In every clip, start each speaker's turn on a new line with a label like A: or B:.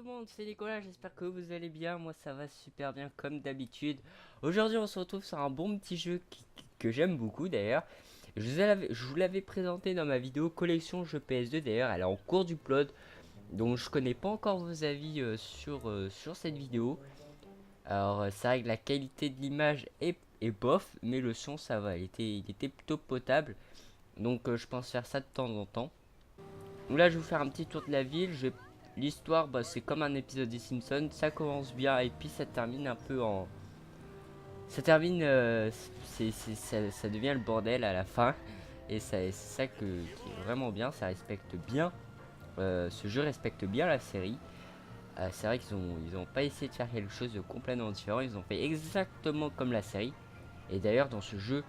A: le monde, c'est Nicolas, j'espère que vous allez bien, moi ça va super bien comme d'habitude. Aujourd'hui on se retrouve sur un bon petit jeu que j'aime beaucoup d'ailleurs. Je vous l'avais présenté dans ma vidéo collection jeux PS2 d'ailleurs, elle est en cours d'upload. Donc je connais pas encore vos avis sur cette vidéo. Alors c'est vrai que la qualité de l'image est bof, mais le son ça va, il était plutôt potable. Donc je pense faire ça de temps en temps. Donc là, je vais vous faire un petit tour de la ville. L'histoire, bah, c'est comme un épisode des Simpsons. Ça commence bien et puis ça termine un peu en. Ça termine. Ça devient le bordel à la fin. Et c'est ça qui est vraiment bien. Ça respecte bien. Ce jeu respecte bien la série. C'est vrai ils ont pas essayé de faire quelque chose de complètement différent. Ils ont fait exactement comme la série. Et d'ailleurs, dans ce jeu,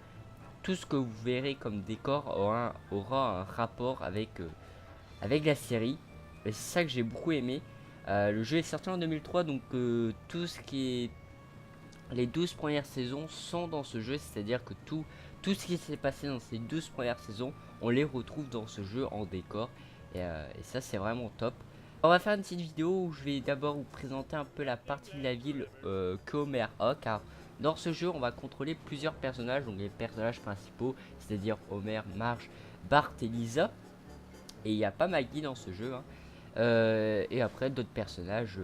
A: tout ce que vous verrez comme décor aura un rapport avec la série. Et c'est ça que j'ai beaucoup aimé. Le jeu est sorti en 2003, donc tout ce qui est les 12 premières saisons sont dans ce jeu, c'est-à-dire que tout ce qui s'est passé dans ces 12 premières saisons, on les retrouve dans ce jeu en décor. Et ça, c'est vraiment top. On va faire une petite vidéo où je vais d'abord vous présenter un peu la partie de la ville que Homer a, car dans ce jeu, on va contrôler plusieurs personnages, donc les personnages principaux, c'est-à-dire Homer, Marge, Bart et Lisa. Et il n'y a pas Maggie dans ce jeu, hein. Et après d'autres personnages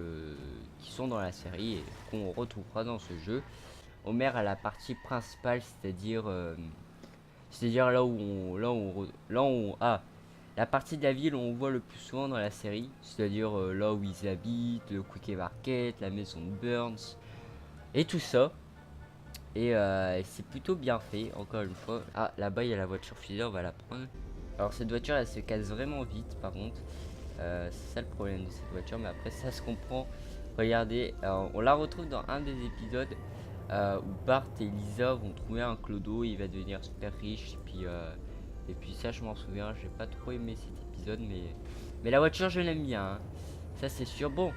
A: qui sont dans la série et qu'on retrouvera dans ce jeu. Homer a la partie principale, c'est-à-dire là où la partie de la ville où on voit le plus souvent dans la série, c'est-à-dire là où ils habitent, le Quickie Market, la maison de Burns et tout ça. Et c'est plutôt bien fait, encore une fois. Ah, là-bas il y a la voiture fusée, on va la prendre. Alors cette voiture elle se casse vraiment vite par contre. C'est ça le problème de cette voiture, mais après ça se comprend. Regardez, on la retrouve dans un des épisodes où Bart et Lisa vont trouver un clodo, il va devenir super riche. Et puis ça je m'en souviens, j'ai pas trop aimé cet épisode, mais la voiture je l'aime bien, hein. Ça c'est sûr. Bon,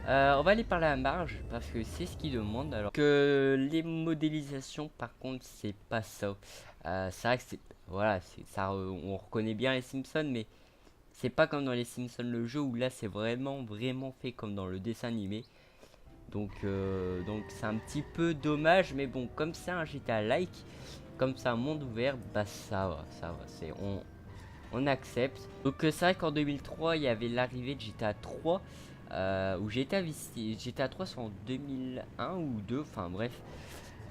A: on va aller parler à Marge parce que c'est ce qu'il demande. Alors que les modélisations par contre c'est pas ça. C'est vrai que c'est voilà, c'est ça, on reconnaît bien les Simpsons, mais c'est pas comme dans les Simpsons le jeu où là c'est vraiment fait comme dans le dessin animé. Donc c'est un petit peu dommage, mais bon, comme c'est un GTA like, comme c'est un monde ouvert, bah ça va, on accepte. Donc c'est vrai qu'en 2003 il y avait l'arrivée de GTA 3, où GTA 3 c'est en 2001 ou 2, enfin bref.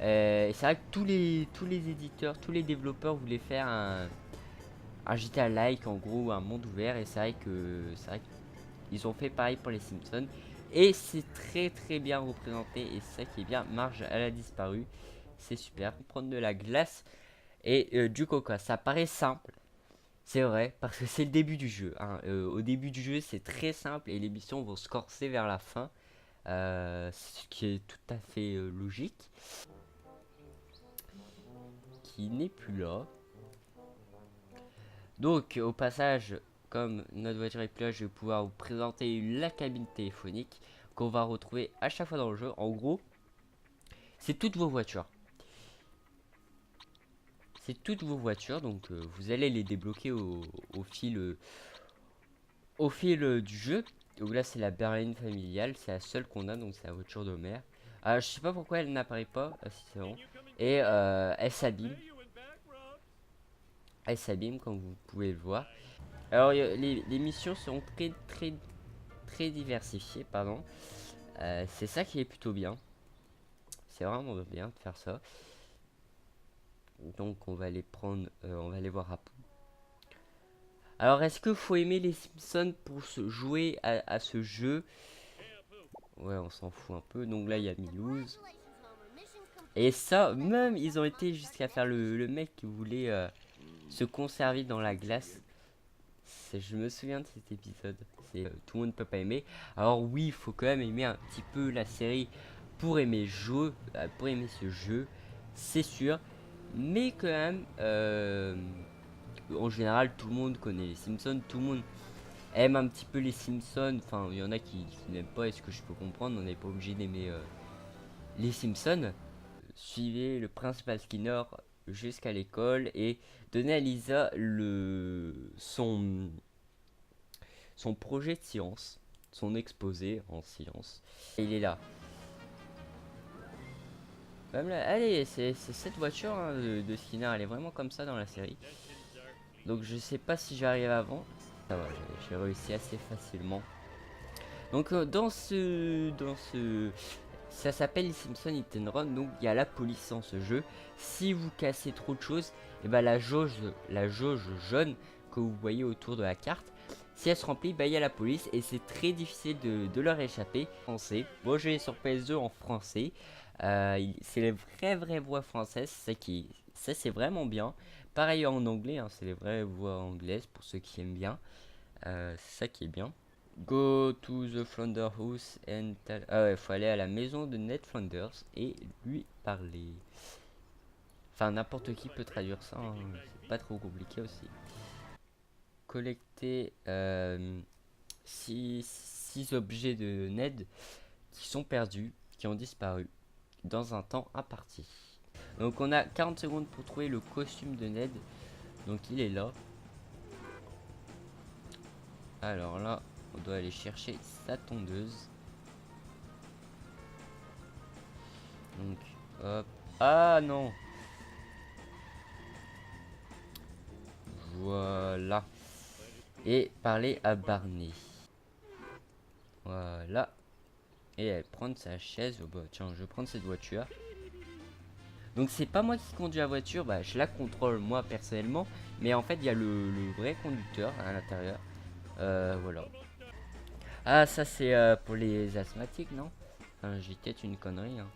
A: Et c'est vrai que tous les éditeurs, tous les développeurs voulaient faire un GTA like, en gros un monde ouvert, et c'est vrai qu'ils ont fait pareil pour les Simpsons et c'est très bien représenté, et c'est ça qui est bien. Marge elle a disparu, c'est super. Prendre de la glace et du coca, ça paraît simple, c'est vrai, parce que c'est le début du jeu, hein. Au début du jeu c'est très simple et les missions vont se corser vers la fin, ce qui est tout à fait logique, qui n'est plus là. Donc au passage, comme notre voiture est plus là, je vais pouvoir vous présenter la cabine téléphonique qu'on va retrouver à chaque fois dans le jeu. En gros, c'est toutes vos voitures. C'est toutes vos voitures, donc vous allez les débloquer au fil du jeu. Donc là c'est la berline familiale, c'est la seule qu'on a, donc c'est la voiture d'Homer. Je sais pas pourquoi elle n'apparaît pas, si c'est bon. Et elle s'abîme comme vous pouvez le voir. Alors les missions sont très diversifiées, pardon. C'est ça qui est plutôt bien. C'est vraiment bien de faire ça. Donc on va les prendre, on va les voir après. Alors est-ce que faut aimer les Simpsons pour jouer à ce jeu? Ouais, on s'en fout un peu. Donc là il y a Milouz. Et ça, même ils ont été jusqu'à faire le mec qui voulait se conserver dans la glace. Je me souviens de cet épisode. Tout le monde ne peut pas aimer. Alors oui, il faut quand même aimer un petit peu la série pour aimer pour aimer ce jeu, c'est sûr. Mais quand même, en général, tout le monde connaît les Simpsons. Tout le monde aime un petit peu les Simpsons. Enfin, il y en a qui n'aiment pas. Est-ce que je peux comprendre? On n'est pas obligé d'aimer les Simpsons. Suivez le principal Skinner jusqu'à l'école et donnez à Lisa son projet de science. son exposé en silence. Et il est là. Même là, allez, c'est cette voiture hein, de Skinner, elle est vraiment comme ça dans la série. Donc je sais pas si j'arrive avant. Ça va, j'ai réussi assez facilement. Donc ça s'appelle les Simpsons Hit and Run, donc il y a la police dans ce jeu. Si vous cassez trop de choses, et ben la jauge jaune que vous voyez autour de la carte, si elle se remplit, bah il y a la police et c'est très difficile de leur échapper. Français. Moi je vais sur PS2 en français. C'est les vraies voix françaises, ça c'est vraiment bien. Pareil en anglais, hein, c'est les vraies voix anglaises pour ceux qui aiment bien. C'est ça qui est bien. Go to the Flounder House and tell... Ah ouais, faut aller à la maison de Ned Flanders et lui parler. Enfin, n'importe qui peut traduire ça, hein, c'est pas trop compliqué aussi. Collecter 6 objets de Ned qui sont perdus, qui ont disparu dans un temps imparti. Donc on a 40 secondes pour trouver le costume de Ned. Donc il est là. Alors là, on doit aller chercher sa tondeuse. Donc, hop. Ah non. Voilà. Et parler à Barney. Voilà. Et elle prendre sa chaise. Oh bah tiens, je vais prendre cette voiture. Donc c'est pas moi qui conduis la voiture, bah je la contrôle moi personnellement. Mais en fait il y a le vrai conducteur à l'intérieur. Voilà. Ah ça c'est pour les asthmatiques non? Enfin, j'ai peut-être une connerie hein.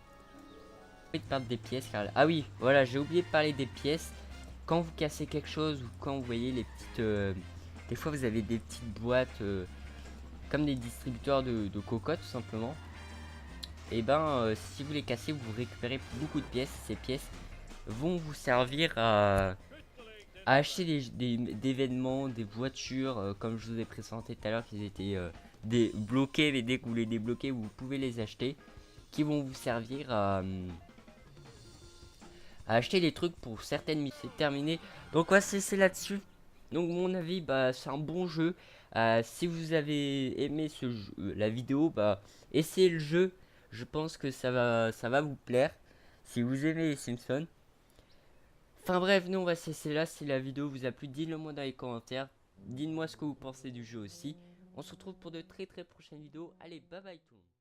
A: De perdre des pièces car... Ah oui voilà, j'ai oublié de parler des pièces. Quand vous cassez quelque chose ou quand vous voyez les petites des fois vous avez des petites boîtes comme des distributeurs de cocottes tout simplement. Et ben si vous les cassez vous récupérez beaucoup de pièces. Ces pièces vont vous servir à acheter des événements, des voitures comme je vous ai présenté tout à l'heure qu'ils étaient bloqués, mais dès que vous les débloquez vous pouvez les acheter, qui vont vous servir à acheter des trucs pour certaines missions. C'est terminé. Donc ouais, c'est là-dessus. Donc mon avis, bah c'est un bon jeu. Si vous avez aimé ce jeu, la vidéo, bah essayez le jeu. Je pense que ça va vous plaire. Si vous aimez les Simpsons. Enfin bref, nous on va se laisser là. Si la vidéo vous a plu, dites-le moi dans les commentaires. Dites-moi ce que vous pensez du jeu aussi. On se retrouve pour de très prochaines vidéos. Allez, bye bye tout le monde.